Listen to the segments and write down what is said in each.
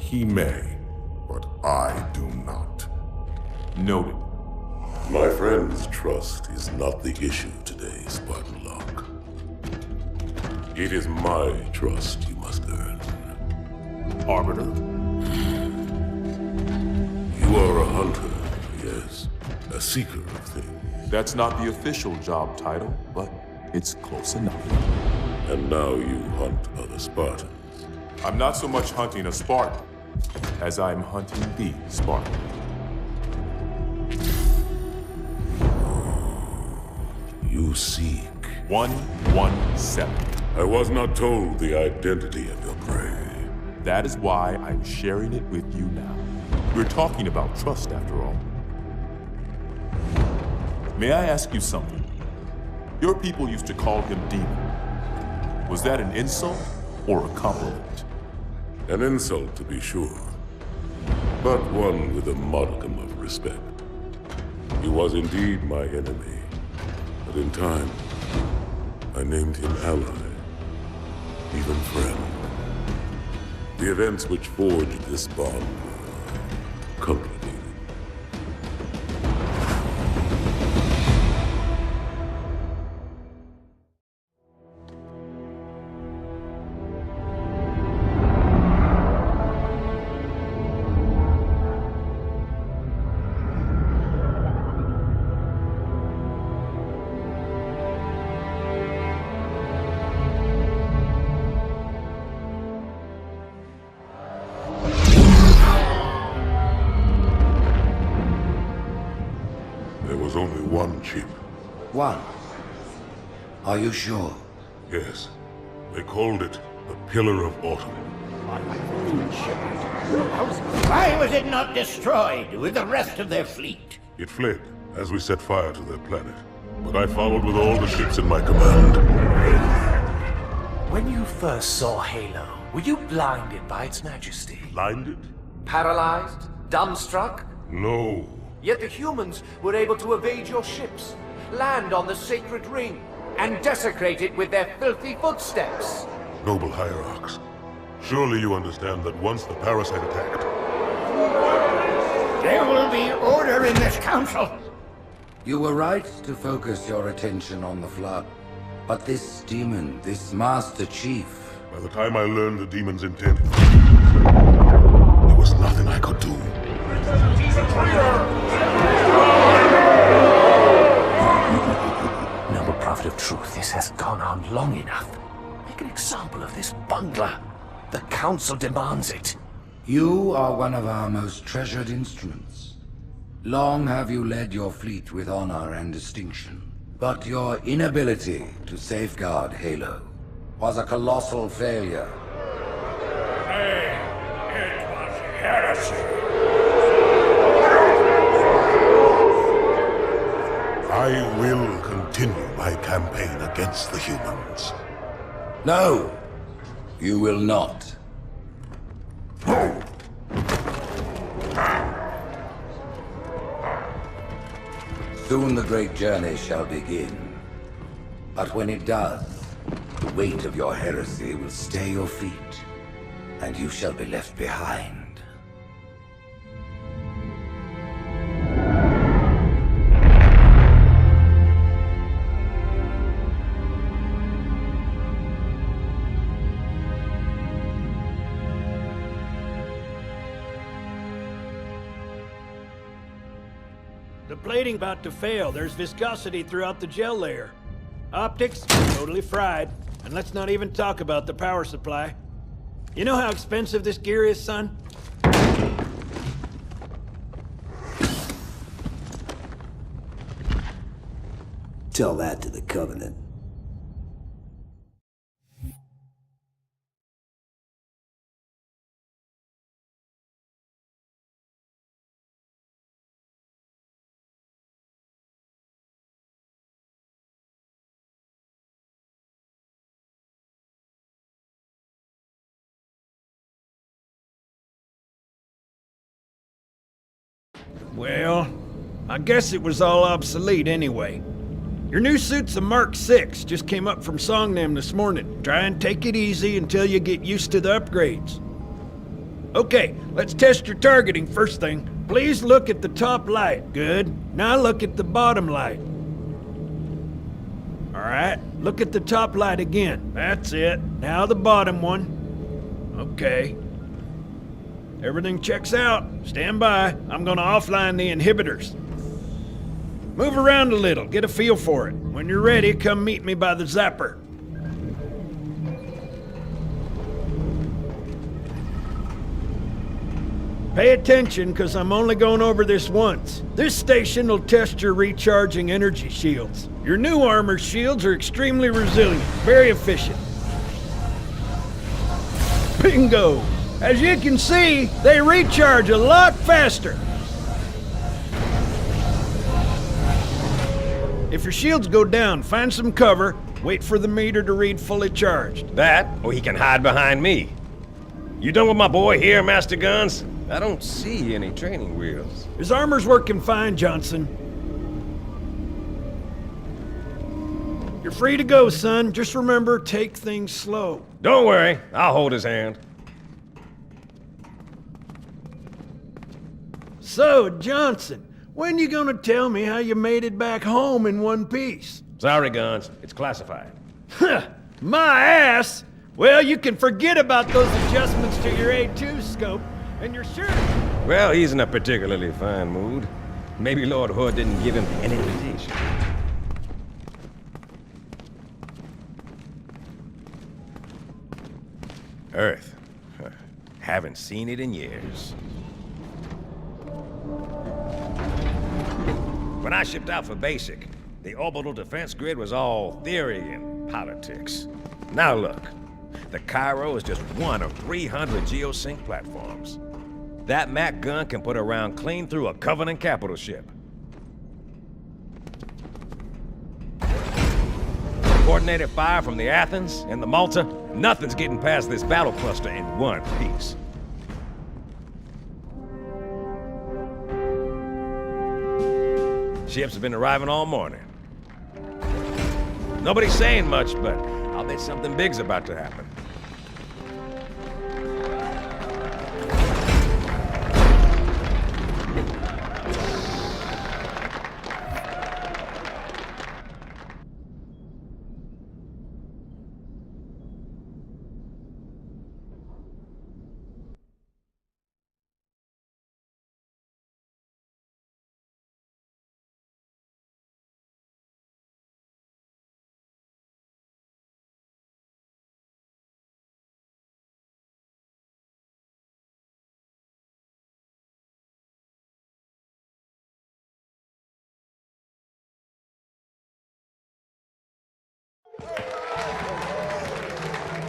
He may, but I do not. Noted. My friend's trust is not the issue today, Spartan Locke. It is my trust you must earn. Arbiter? You are a hunter, yes. A seeker of things. That's not the official job title, but it's close enough. And now you hunt other Spartans. I'm not so much hunting a Spartan as I'm hunting the Spartan. You seek. 117. I was not told the identity of your prey. That is why I'm sharing it with you now. We're talking about trust, after all. May I ask you something? Your people used to call him Demon. Was that an insult or a compliment? An insult, to be sure, but one with a modicum of respect. He was indeed my enemy, but in time, I named him ally, even friend. The events which forged this bond were complicated. There was only one chip. One? Are you sure? Yes. They called it the Pillar of Autumn. Why was it not destroyed with the rest of their fleet? It fled as we set fire to their planet. But I followed with all the ships in my command. When you first saw Halo, were you blinded by its majesty? Blinded? Paralyzed? Dumbstruck? No. Yet the humans were able to evade your ships, land on the sacred ring, and desecrate it with their filthy footsteps. Noble hierarchs, surely you understand that once the parasite attacked... There will be order in this council. You were right to focus your attention on the Flood. But this demon, this Master Chief... By the time I learned the demon's intent, there was nothing I could do. Noble Prophet of Truth, this has gone on long enough. Make an example of this bungler. The Council demands it. You are one of our most treasured instruments. Long have you led your fleet with honor and distinction. But your inability to safeguard Halo was a colossal failure. It was heresy. I will continue my campaign against the humans. No, you will not. Soon the great journey shall begin. But when it does, the weight of your heresy will stay your feet, and you shall be left behind. The plating about to fail. There's viscosity throughout the gel layer. Optics, totally fried. And let's not even talk about the power supply. You know how expensive this gear is, son? Tell that to the Covenant. Well, I guess it was all obsolete anyway. Your new suit's a Mark 6, just came up from Songnam this morning. Try and take it easy until you get used to the upgrades. Okay, let's test your targeting first thing. Please look at the top light. Good. Now look at the bottom light. Alright, look at the top light again. That's it. Now the bottom one. Okay. Everything checks out. Stand by. I'm gonna offline the inhibitors. Move around a little, get a feel for it. When you're ready, come meet me by the zapper. Pay attention, because I'm only going over this once. This station will test your recharging energy shields. Your new armor shields are extremely resilient, very efficient. Bingo! As you can see, they recharge a lot faster. If your shields go down, find some cover, wait for the meter to read fully charged. That, or he can hide behind me. You done with my boy here, Master Guns? I don't see any training wheels. His armor's working fine, Johnson. You're free to go, son. Just remember, take things slow. Don't worry, I'll hold his hand. So, Johnson, when you gonna tell me how you made it back home in one piece? Sorry, Guns. It's classified. My ass! Well, you can forget about those adjustments to your A2 scope, and you're sure... Well, he's in a particularly fine mood. Maybe Lord Hood didn't give him an invitation. Earth. Huh. Haven't seen it in years. When I shipped out for basic, the orbital defense grid was all theory and politics. Now look, the Cairo is just one of 300 geosync platforms. That Mac gun can put a round clean through a Covenant capital ship. Coordinated fire from the Athens and the Malta, nothing's getting past this battle cluster in one piece. Ships have been arriving all morning. Nobody's saying much, but I'll bet something big's about to happen.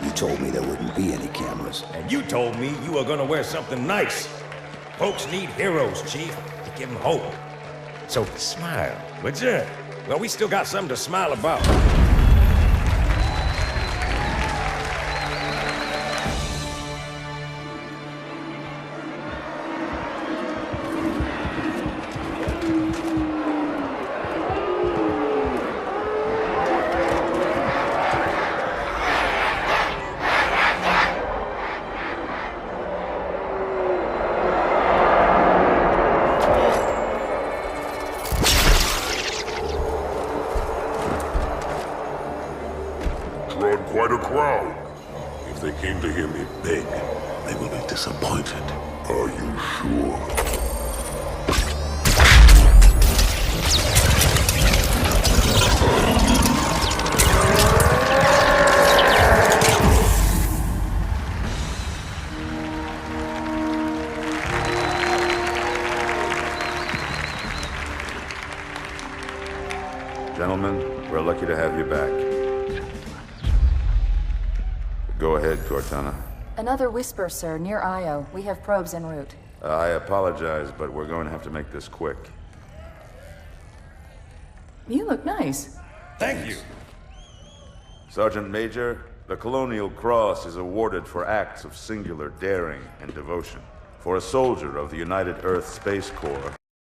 You told me there wouldn't be any cameras. And you told me you were gonna wear something nice. Folks need heroes, Chief, to give them hope. So smile, would you? Well, we still got something to smile about. Drawn quite a crowd. If they came to hear me beg, they will be disappointed. Are you sure? Gentlemen, we're lucky to have you back. Go ahead, Cortana. Another whisper, sir, near Io. We have probes en route. I apologize, but we're going to have to make this quick. You look nice. Thank you. Sergeant Major, the Colonial Cross is awarded for acts of singular daring and devotion. For a soldier of the United Earth Space Corps,